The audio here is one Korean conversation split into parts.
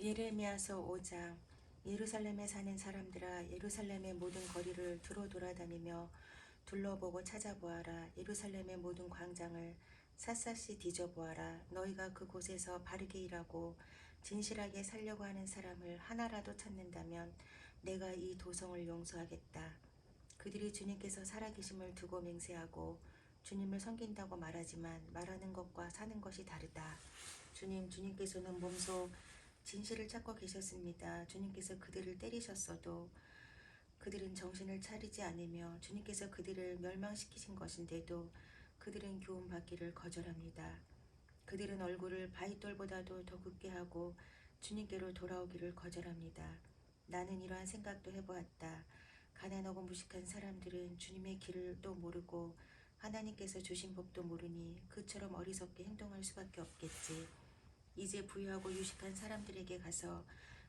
예레미야서 5장. 예루살렘에 사는 사람들아, 예루살렘의 모든 거리를 두루 돌아다니며 둘러보고 찾아보아라. 예루살렘의 모든 광장을 샅샅이 뒤져보아라. 너희가 그곳에서 바르게 일하고 진실하게 살려고 하는 사람을 하나라도 찾는다면 내가 이 도성을 용서하겠다. 그들이 주님께서 살아계심을 두고 맹세하고 주님을 섬긴다고 말하지만 말하는 것과 사는 것이 다르다. 주님께서는 몸소 진실을 찾고 계셨습니다. 주님께서 그들을 때리셨어도 그들은 정신을 차리지 않으며 주님께서 그들을 멸망시키신 것인데도 그들은 교훈받기를 거절합니다. 그들은 얼굴을 바위돌보다도 더 굳게 하고 주님께로 돌아오기를 거절합니다. 나는 이러한 생각도 해보았다. 가난하고 무식한 사람들은 주님의 길을 또 모르고 하나님께서 주신 법도 모르니 그처럼 어리석게 행동할 수밖에 없겠지. 이제 부유하고 유식한 사람들에게 가서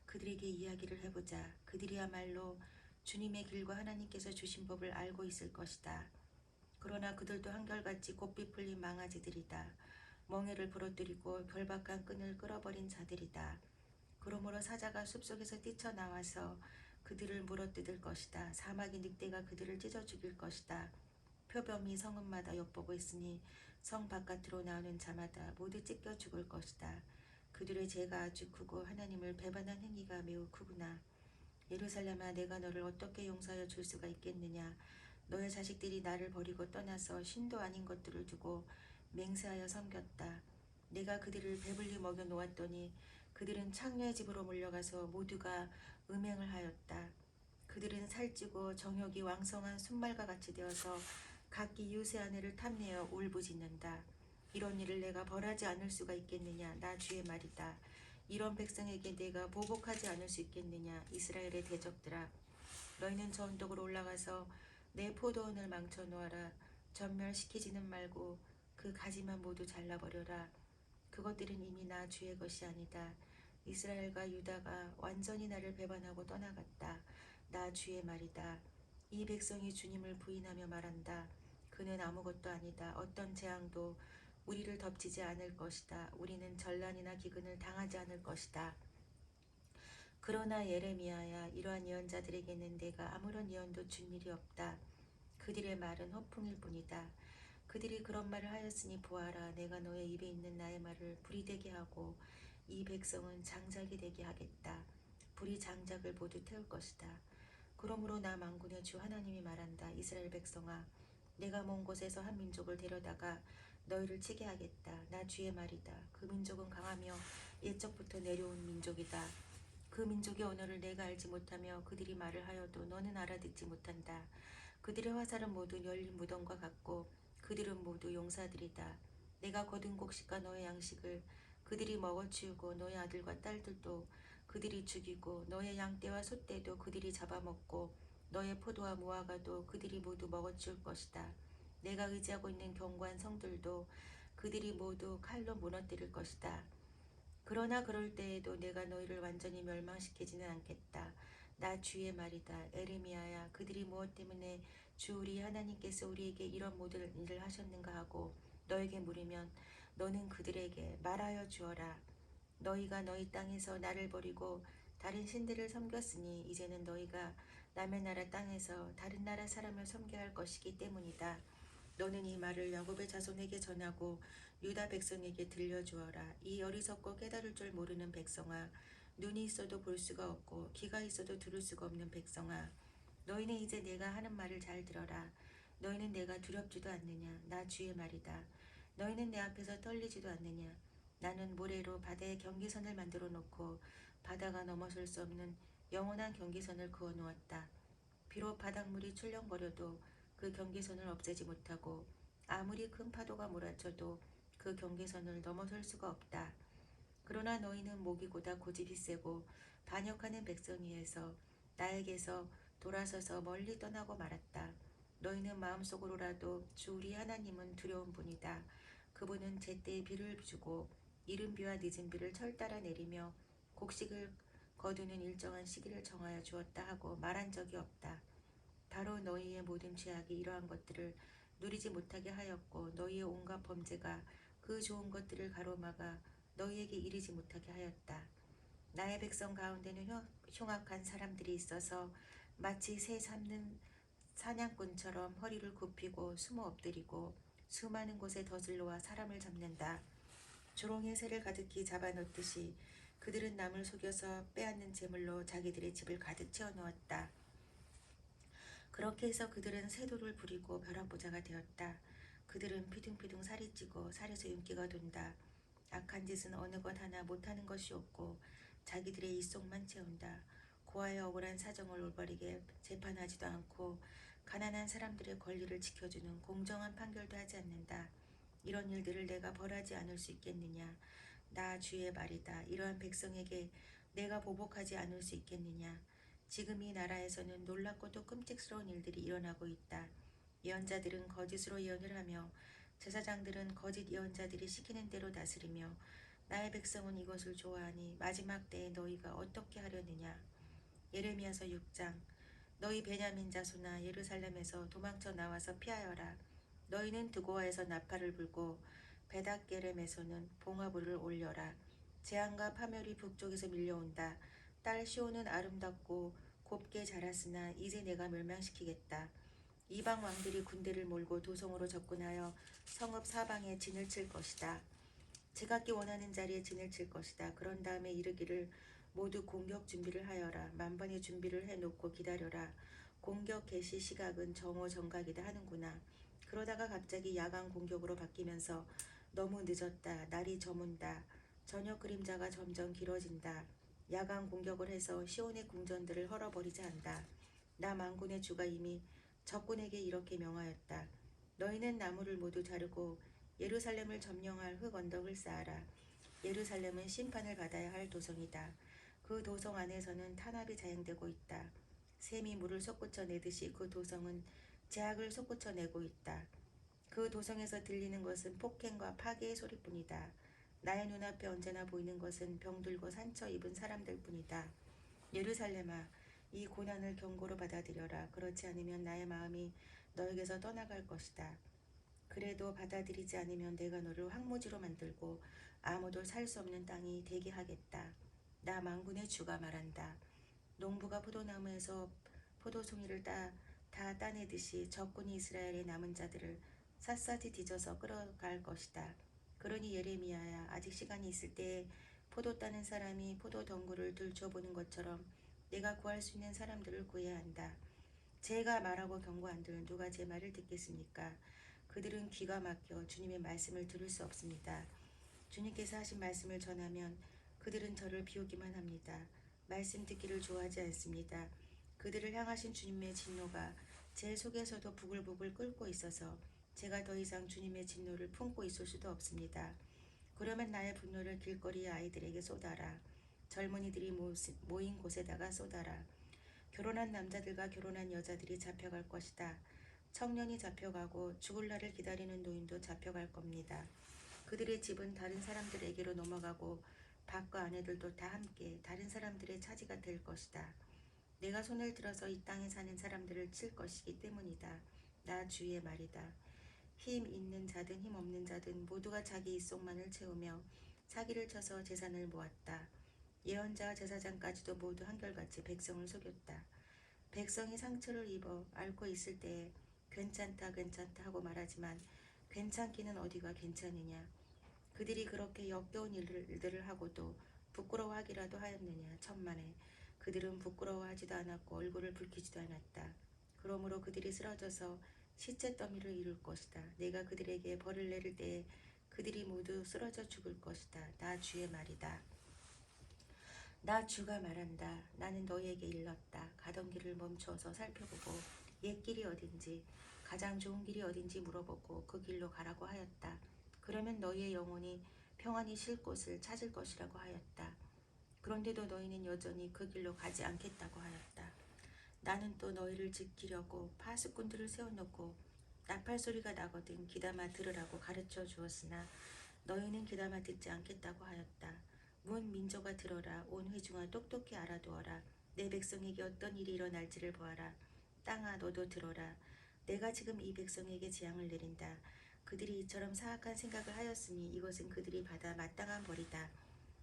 그들에게 이야기를 해보자. 그들이야말로 주님의 길과 하나님께서 주신 법을 알고 있을 것이다. 그러나 그들도 한결같이 곱비 풀린 망아지들이다. 멍에를 부러뜨리고 결박한 끈을 끌어버린 자들이다. 그러므로 사자가 숲속에서 뛰쳐나와서 그들을 물어뜯을 것이다. 사막의 늑대가 그들을 찢어 죽일 것이다. 표범이 성읍마다 엿보고 있으니 성 바깥으로 나오는 자마다 모두 찢겨 죽을 것이다. 그들의 죄가 아주 크고 하나님을 배반한 행위가 매우 크구나. 예루살렘아, 내가 너를 어떻게 용서하여 줄 수가 있겠느냐. 너의 자식들이 나를 버리고 떠나서 신도 아닌 것들을 두고 맹세하여 섬겼다. 내가 그들을 배불리 먹여 놓았더니 그들은 창녀의 집으로 몰려가서 모두가 음행을 하였다. 그들은 살찌고 정욕이 왕성한 순말과 같이 되어서 각기 이웃의 아내를 탐내어 울부짖는다. 이런 일을 내가 벌하지 않을 수가 있겠느냐. 나 주의 말이다. 이런 백성에게 내가 보복하지 않을 수 있겠느냐. 이스라엘의 대적들아, 너희는 저 언덕으로 올라가서 내 포도원을 망쳐놓아라. 전멸시키지는 말고 그 가지만 모두 잘라버려라. 그것들은 이미 나 주의 것이 아니다. 이스라엘과 유다가 완전히 나를 배반하고 떠나갔다. 나 주의 말이다. 이 백성이 주님을 부인하며 말한다. 그는 아무것도 아니다. 어떤 재앙도 우리를 덮치지 않을 것이다. 우리는 전란이나 기근을 당하지 않을 것이다. 그러나 예레미야야, 이러한 예언자들에게는 내가 아무런 예언도 준 일이 없다. 그들의 말은 허풍일 뿐이다. 그들이 그런 말을 하였으니 보아라, 내가 너의 입에 있는 나의 말을 불이 되게 하고 이 백성은 장작이 되게 하겠다. 불이 장작을 모두 태울 것이다. 그러므로 나 만군의 주 하나님이 말한다. 이스라엘 백성아, 내가 먼 곳에서 한 민족을 데려다가 너희를 치게 하겠다. 나 주의 말이다. 그 민족은 강하며 옛적부터 내려온 민족이다. 그 민족의 언어를 내가 알지 못하며 그들이 말을 하여도 너는 알아듣지 못한다. 그들의 화살은 모두 열린 무덤과 같고 그들은 모두 용사들이다. 내가 거둔 곡식과 너의 양식을 그들이 먹어치우고 너의 아들과 딸들도 그들이 죽이고 너의 양떼와 소떼도 그들이 잡아먹고 너의 포도와 무화과도 그들이 모두 먹어치울 것이다. 내가 의지하고 있는 견고한 성들도 그들이 모두 칼로 무너뜨릴 것이다. 그러나 그럴 때에도 내가 너희를 완전히 멸망시키지는 않겠다. 나 주의 말이다. 에레미야야, 그들이 무엇 때문에 주 우리 하나님께서 우리에게 이런 모든 일을 하셨는가 하고 너에게 물으면 너는 그들에게 말하여 주어라. 너희가 너희 땅에서 나를 버리고 다른 신들을 섬겼으니 이제는 너희가 남의 나라 땅에서 다른 나라 사람을 섬겨야 할 것이기 때문이다. 너는 이 말을 야곱의 자손에게 전하고 유다 백성에게 들려주어라. 이 어리석고 깨달을 줄 모르는 백성아, 눈이 있어도 볼 수가 없고 귀가 있어도 들을 수가 없는 백성아, 너희는 이제 내가 하는 말을 잘 들어라. 너희는 내가 두렵지도 않느냐. 나 주의 말이다. 너희는 내 앞에서 떨리지도 않느냐. 나는 모래로 바다의 경계선을 만들어 놓고 바다가 넘어설 수 없는 영원한 경계선을 그어 놓았다. 비록 바닷물이 출렁거려도 그 경계선을 없애지 못하고 아무리 큰 파도가 몰아쳐도 그 경계선을 넘어설 수가 없다. 그러나 너희는 목이보다 고집이 세고 반역하는 백성위에서 나에게서 돌아서서 멀리 떠나고 말았다. 너희는 마음속으로라도 주 우리 하나님은 두려운 분이다. 그분은 제때에 비를 주고 이른 비와 늦은 비를 철따라 내리며 곡식을 거두는 일정한 시기를 정하여 주었다 하고 말한 적이 없다. 바로 너희의 모든 죄악이 이러한 것들을 누리지 못하게 하였고 너희의 온갖 범죄가 그 좋은 것들을 가로막아 너희에게 이르지 못하게 하였다. 나의 백성 가운데는 흉악한 사람들이 있어서 마치 새 잡는 사냥꾼처럼 허리를 굽히고 숨어 엎드리고 수많은 곳에 덫을 놓아 사람을 잡는다. 조롱의 새를 가득히 잡아넣듯이 그들은 남을 속여서 빼앗는 재물로 자기들의 집을 가득 채워넣었다. 그렇게 해서 그들은 세도를 부리고 벼락부자가 되었다. 그들은 피둥피둥 살이 찌고 살에서 윤기가 돈다. 악한 짓은 어느 것 하나 못하는 것이 없고 자기들의 입속만 채운다. 고아의 억울한 사정을 올바르게 재판하지도 않고 가난한 사람들의 권리를 지켜주는 공정한 판결도 하지 않는다. 이런 일들을 내가 벌하지 않을 수 있겠느냐. 나 주의 말이다. 이러한 백성에게 내가 보복하지 않을 수 있겠느냐. 지금 이 나라에서는 놀랍고 또 끔찍스러운 일들이 일어나고 있다. 예언자들은 거짓으로 예언을 하며 제사장들은 거짓 예언자들이 시키는 대로 다스리며 나의 백성은 이것을 좋아하니 마지막 때에 너희가 어떻게 하려느냐. 예레미야서 6장. 너희 베냐민 자손아 예루살렘에서 도망쳐 나와서 피하여라. 너희는 드고아에서 나팔을 불고 베닥게렘에서는 봉화불을 올려라. 재앙과 파멸이 북쪽에서 밀려온다. 딸 시온은 아름답고 곱게 자랐으나 이제 내가 멸망시키겠다. 이방 왕들이 군대를 몰고 도성으로 접근하여 성읍 사방에 진을 칠 것이다. 제각기 원하는 자리에 진을 칠 것이다. 그런 다음에 이르기를 모두 공격 준비를 하여라. 만번의 준비를 해놓고 기다려라. 공격 개시 시각은 정오 정각이다 하는구나. 그러다가 갑자기 야간 공격으로 바뀌면서 너무 늦었다. 날이 저문다. 저녁 그림자가 점점 길어진다. 야간 공격을 해서 시온의 궁전들을 헐어버리자 한다. 나 만군의 주가 이미 적군에게 이렇게 명하였다. 너희는 나무를 모두 자르고 예루살렘을 점령할 흙 언덕을 쌓아라. 예루살렘은 심판을 받아야 할 도성이다. 그 도성 안에서는 탄압이 자행되고 있다. 샘이 물을 솟구쳐 내듯이 그 도성은 재앙을 솟구쳐 내고 있다. 그 도성에서 들리는 것은 폭행과 파괴의 소리뿐이다. 나의 눈앞에 언제나 보이는 것은 병들고 상처 입은 사람들 뿐이다. 예루살렘아, 이 고난을 경고로 받아들여라. 그렇지 않으면 나의 마음이 너에게서 떠나갈 것이다. 그래도 받아들이지 않으면 내가 너를 황무지로 만들고 아무도 살 수 없는 땅이 되게 하겠다. 나 만군의 주가 말한다. 농부가 포도나무에서 포도송이를 다 따내듯이 적군이 이스라엘의 남은 자들을 샅샅이 뒤져서 끌어갈 것이다. 그러니 예레미야야, 아직 시간이 있을 때에 포도 따는 사람이 포도 덩굴을 들춰보는 것처럼 내가 구할 수 있는 사람들을 구해야 한다. 제가 말하고 경고한들 누가 제 말을 듣겠습니까? 그들은 귀가 막혀 주님의 말씀을 들을 수 없습니다. 주님께서 하신 말씀을 전하면 그들은 저를 비우기만 합니다. 말씀 듣기를 좋아하지 않습니다. 그들을 향하신 주님의 진노가 제 속에서도 부글부글 끓고 있어서 제가 더 이상 주님의 진노를 품고 있을 수도 없습니다. 그러면 나의 분노를 길거리의 아이들에게 쏟아라. 젊은이들이 모인 곳에다가 쏟아라. 결혼한 남자들과 결혼한 여자들이 잡혀갈 것이다. 청년이 잡혀가고 죽을 날을 기다리는 노인도 잡혀갈 겁니다. 그들의 집은 다른 사람들에게로 넘어가고 밖과 아내들도 다 함께 다른 사람들의 차지가 될 것이다. 내가 손을 들어서 이 땅에 사는 사람들을 칠 것이기 때문이다. 나 주의 말이다. 힘 있는 자든 힘 없는 자든 모두가 자기 입속만을 채우며 사기를 쳐서 재산을 모았다. 예언자와 제사장까지도 모두 한결같이 백성을 속였다. 백성이 상처를 입어 앓고 있을 때에 괜찮다 괜찮다 하고 말하지만 괜찮기는 어디가 괜찮으냐. 그들이 그렇게 역겨운 일들을 하고도 부끄러워하기라도 하였느냐. 천만에 그들은 부끄러워하지도 않았고 얼굴을 붉히지도 않았다. 그러므로 그들이 쓰러져서 시체 더미를 이룰 것이다. 내가 그들에게 벌을 내릴 때에 그들이 모두 쓰러져 죽을 것이다. 나 주의 말이다. 나 주가 말한다. 나는 너희에게 일렀다. 가던 길을 멈춰서 살펴보고 옛 길이 어딘지 가장 좋은 길이 어딘지 물어보고 그 길로 가라고 하였다. 그러면 너희의 영혼이 평안히 쉴 곳을 찾을 것이라고 하였다. 그런데도 너희는 여전히 그 길로 가지 않겠다고 하였다. 나는 또 너희를 지키려고 파수꾼들을 세워놓고 나팔 소리가 나거든 귀담아 들으라고 가르쳐 주었으나 너희는 귀담아 듣지 않겠다고 하였다. 문 민족아 들어라. 온 회중아 똑똑히 알아두어라. 내 백성에게 어떤 일이 일어날지를 보아라. 땅아 너도 들어라. 내가 지금 이 백성에게 재앙을 내린다. 그들이 이처럼 사악한 생각을 하였으니 이것은 그들이 받아 마땅한 벌이다.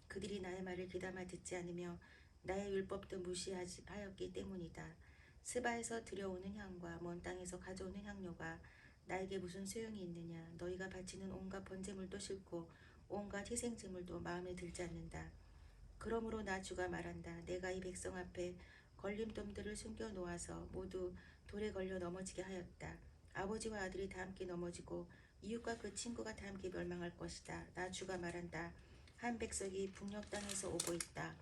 그들이 나의 말을 귀담아 듣지 않으며 나의 율법도 무시하였기 때문이다. 스바에서 들여오는 향과 먼 땅에서 가져오는 향료가 나에게 무슨 소용이 있느냐. 너희가 바치는 온갖 번제물도 싫고 온갖 희생제물도 마음에 들지 않는다. 그러므로 나 주가 말한다. 내가 이 백성 앞에 걸림돌들을 숨겨 놓아서 모두 돌에 걸려 넘어지게 하였다. 아버지와 아들이 다 함께 넘어지고 이웃과 그 친구가 다 함께 멸망할 것이다. 나 주가 말한다. 한 백성이 북녘 땅에서 오고 있다.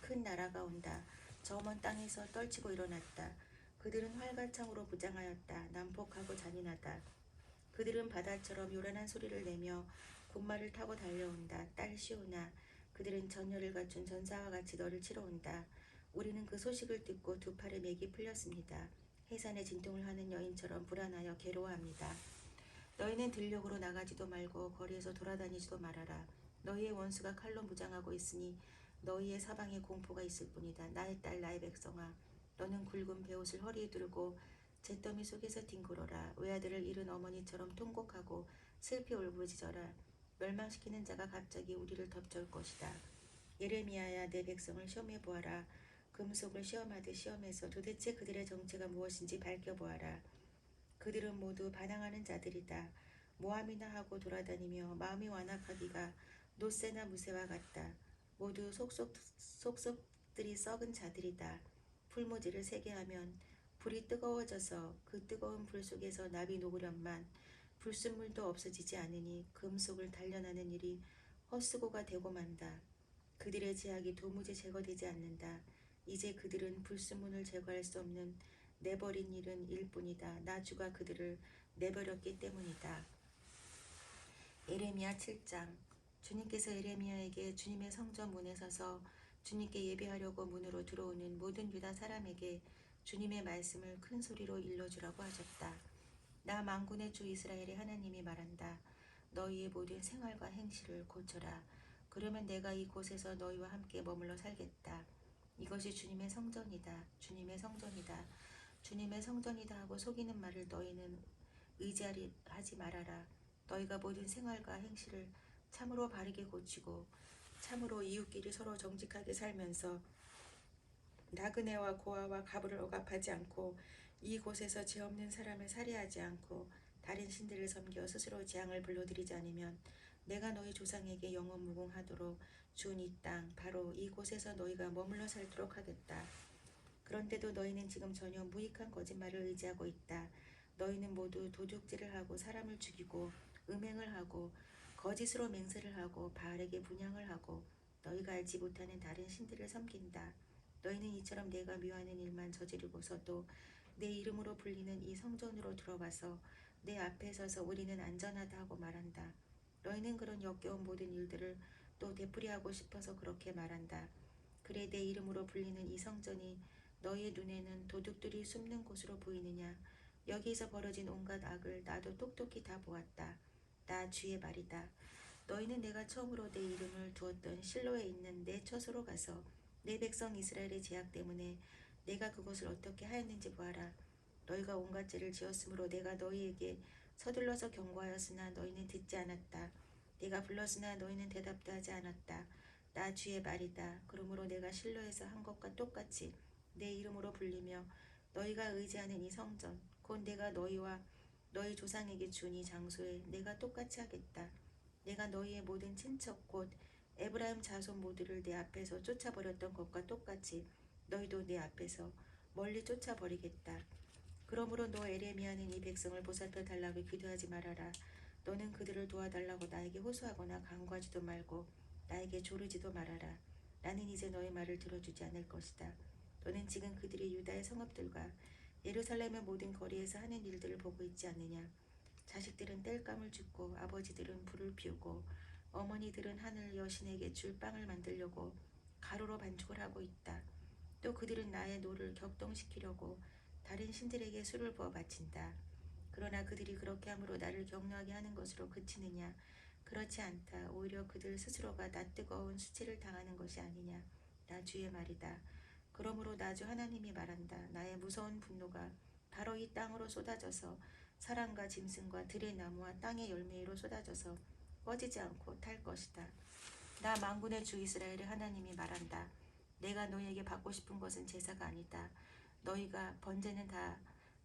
큰 나라가 온다. 저 먼 땅에서 떨치고 일어났다. 그들은 활과창으로 부장하였다. 난폭하고 잔인하다. 그들은 바다처럼 요란한 소리를 내며 군마를 타고 달려온다. 딸 시온아, 그들은 전열을 갖춘 전사와 같이 너를 치러 온다. 우리는 그 소식을 듣고 두 팔에 맥이 풀렸습니다. 해산에 진통을 하는 여인처럼 불안하여 괴로워합니다. 너희는 들녘으로 나가지도 말고 거리에서 돌아다니지도 말아라. 너희의 원수가 칼로 무장하고 있으니 너희의 사방에 공포가 있을 뿐이다. 나의 딸, 나의 백성아, 너는 굵은 베옷을 허리에 두르고 잿더미 속에서 뒹굴어라. 외아들을 잃은 어머니처럼 통곡하고 슬피 울부짖어라. 멸망시키는 자가 갑자기 우리를 덮쳐올 것이다. 예레미야야, 내 백성을 시험해 보아라. 금속을 시험하듯 시험해서 도대체 그들의 정체가 무엇인지 밝혀보아라. 그들은 모두 반항하는 자들이다. 모함이나 하고 돌아다니며 마음이 완악하기가 노새나 무새와 같다. 모두 속속들이 썩은 자들이다. 풀무지를 세게 하면 불이 뜨거워져서 그 뜨거운 불 속에서 납이 녹으련만 불순물도 없어지지 않으니 금속을 단련하는 일이 헛수고가 되고 만다. 그들의 제약이 도무지 제거되지 않는다. 이제 그들은 불순물을 제거할 수 없는 내버린 일은 일뿐이다. 나 주가 그들을 내버렸기 때문이다. 예레미야 7장. 주님께서 예레미야에게 주님의 성전 문에 서서 주님께 예배하려고 문으로 들어오는 모든 유다 사람에게 주님의 말씀을 큰 소리로 일러주라고 하셨다. 나 만군의 주 이스라엘의 하나님이 말한다. 너희의 모든 생활과 행실을 고쳐라. 그러면 내가 이곳에서 너희와 함께 머물러 살겠다. 이것이 주님의 성전이다. 주님의 성전이다. 주님의 성전이다 하고 속이는 말을 너희는 의지하지 말아라. 너희가 모든 생활과 행실을 참으로 바르게 고치고 참으로 이웃끼리 서로 정직하게 살면서 나그네와 고아와 가부를 억압하지 않고 이곳에서 죄 없는 사람을 살해하지 않고 다른 신들을 섬겨 스스로 재앙을 불러들이지 않으면 내가 너희 조상에게 영원 무궁하도록 준 이 땅 바로 이곳에서 너희가 머물러 살도록 하겠다. 그런데도 너희는 지금 전혀 무익한 거짓말을 의지하고 있다. 너희는 모두 도둑질을 하고 사람을 죽이고 음행을 하고 거짓으로 맹세를 하고 바알에게 분향을 하고 너희가 알지 못하는 다른 신들을 섬긴다. 너희는 이처럼 내가 미워하는 일만 저지르고서도 내 이름으로 불리는 이 성전으로 들어와서 내 앞에 서서 우리는 안전하다 하고 말한다. 너희는 그런 역겨운 모든 일들을 또 되풀이하고 싶어서 그렇게 말한다. 그래 내 이름으로 불리는 이 성전이 너희의 눈에는 도둑들이 숨는 곳으로 보이느냐. 여기에서 벌어진 온갖 악을 나도 똑똑히 다 보았다. 나 주의 말이다. 너희는 내가 처음으로 내 이름을 두었던 실로에 있는 내 처소로 가서 내 백성 이스라엘의 죄악 때문에 내가 그곳을 어떻게 하였는지 보아라. 너희가 온갖 죄를 지었으므로 내가 너희에게 서둘러서 경고하였으나 너희는 듣지 않았다. 내가 불렀으나 너희는 대답도 하지 않았다. 나 주의 말이다. 그러므로 내가 실로에서 한 것과 똑같이 내 이름으로 불리며 너희가 의지하는 이 성전 곧 내가 너희와 너희 조상에게 준 이 장소에 내가 똑같이 하겠다. 내가 너희의 모든 친척 곧 에브라임 자손 모두를 내 앞에서 쫓아버렸던 것과 똑같이 너희도 내 앞에서 멀리 쫓아버리겠다. 그러므로 너 에레미야는 이 백성을 보살펴 달라고 기도하지 말아라. 너는 그들을 도와달라고 나에게 호소하거나 간구하지도 말고 나에게 조르지도 말아라. 나는 이제 너의 말을 들어주지 않을 것이다. 너는 지금 그들이 유다의 성읍들과 예루살렘의 모든 거리에서 하는 일들을 보고 있지 않느냐. 자식들은 땔감을 줍고 아버지들은 불을 피우고 어머니들은 하늘 여신에게 줄 빵을 만들려고 가루로 반죽을 하고 있다. 또 그들은 나의 노를 격동시키려고 다른 신들에게 술을 부어 바친다. 그러나 그들이 그렇게 함으로 나를 격노하게 하는 것으로 그치느냐. 그렇지 않다. 오히려 그들 스스로가 낯뜨거운 수치를 당하는 것이 아니냐. 나 주의 말이다. 그러므로 나 주 하나님이 말한다. 나의 무서운 분노가 바로 이 땅으로 쏟아져서 사람과 짐승과 들의 나무와 땅의 열매로 쏟아져서 꺼지지 않고 탈 것이다. 나 만군의 주 이스라엘의 하나님이 말한다. 내가 너희에게 받고 싶은 것은 제사가 아니다. 너희가 번제는 다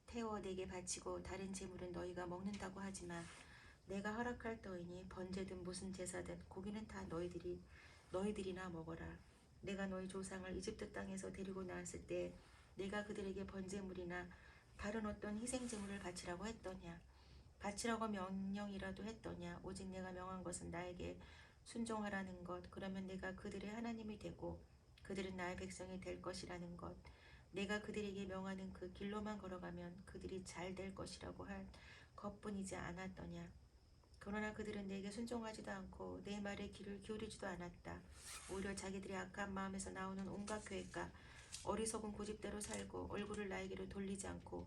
태워 내게 바치고 다른 제물은 너희가 먹는다고 하지만 내가 허락할 터이니 번제든 무슨 제사든 고기는 다 너희들이나 먹어라. 내가 너희 조상을 이집트 땅에서 데리고 나왔을 때 내가 그들에게 번제물이나 다른 어떤 희생제물을 바치라고 했더냐? 바치라고 명령이라도 했더냐? 오직 내가 명한 것은 나에게 순종하라는 것. 그러면 내가 그들의 하나님이 되고 그들은 나의 백성이 될 것이라는 것. 내가 그들에게 명하는 그 길로만 걸어가면 그들이 잘 될 것이라고 할 것뿐이지 않았더냐? 그러나 그들은 내게 순종하지도 않고 내 말에 귀를 기울이지도 않았다. 오히려 자기들의 악한 마음에서 나오는 온갖 계획과 어리석은 고집대로 살고 얼굴을 나에게로 돌리지 않고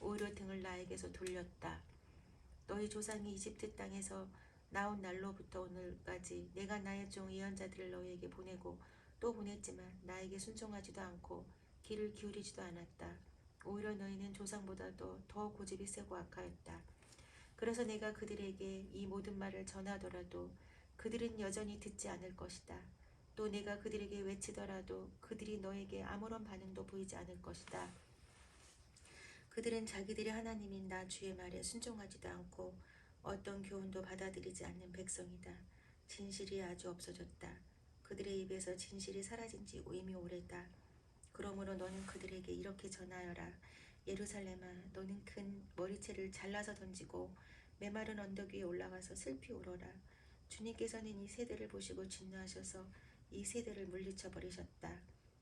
오히려 등을 나에게서 돌렸다. 너희 조상이 이집트 땅에서 나온 날로부터 오늘까지 내가 나의 종 예언자들을 너희에게 보내고 또 보냈지만 나에게 순종하지도 않고 귀를 기울이지도 않았다. 오히려 너희는 조상보다도 더 고집이 세고 악하였다. 그래서 내가 그들에게 이 모든 말을 전하더라도 그들은 여전히 듣지 않을 것이다. 또 내가 그들에게 외치더라도 그들이 너에게 아무런 반응도 보이지 않을 것이다. 그들은 자기들의 하나님인 나 주의 말에 순종하지도 않고 어떤 교훈도 받아들이지 않는 백성이다. 진실이 아주 없어졌다. 그들의 입에서 진실이 사라진 지 이미 오래다. 그러므로 너는 그들에게 이렇게 전하여라. 예루살렘아, 너는 큰 머리채를 잘라서 던지고 메마른 언덕 위에 올라가서 슬피 울어라. 주님께서는 이 세대를 보시고 진노하셔서 이 세대를 물리쳐 버리셨다.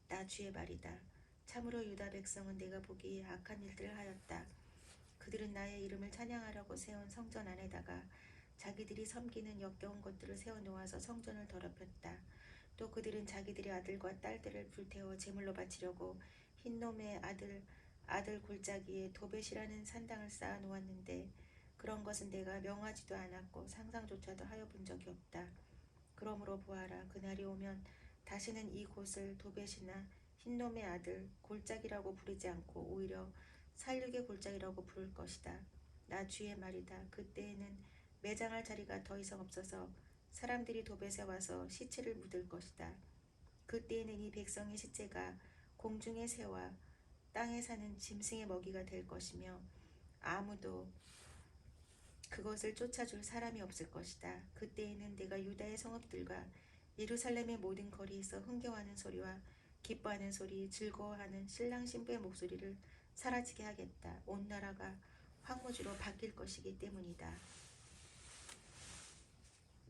나 주의 말이다. 참으로 유다 백성은 내가 보기에 악한 일들을 하였다. 그들은 나의 이름을 찬양하려고 세운 성전 안에다가 자기들이 섬기는 역겨운 것들을 세워놓아서 성전을 더럽혔다. 또 그들은 자기들의 아들과 딸들을 불태워 제물로 바치려고 흰놈의 아들 골짜기에 도벳이라는 산당을 쌓아 놓았는데 그런 것은 내가 명하지도 않았고 상상조차도 하여 본 적이 없다. 그러므로 보아라, 그날이 오면 다시는 이 곳을 도벳이나 흰놈의 아들 골짜기라고 부르지 않고 오히려 살육의 골짜기라고 부를 것이다. 나 주의 말이다. 그때에는 매장할 자리가 더 이상 없어서 사람들이 도벳에 와서 시체를 묻을 것이다. 그때에는 이 백성의 시체가 공중의 새와 땅에 사는 짐승의 먹이가 될 것이며 아무도 그것을 쫓아줄 사람이 없을 것이다. 그때에는 내가 유다의 성읍들과 예루살렘의 모든 거리에서 흥겨워하는 소리와 기뻐하는 소리, 즐거워하는 신랑 신부의 목소리를 사라지게 하겠다. 온 나라가 황무지로 바뀔 것이기 때문이다.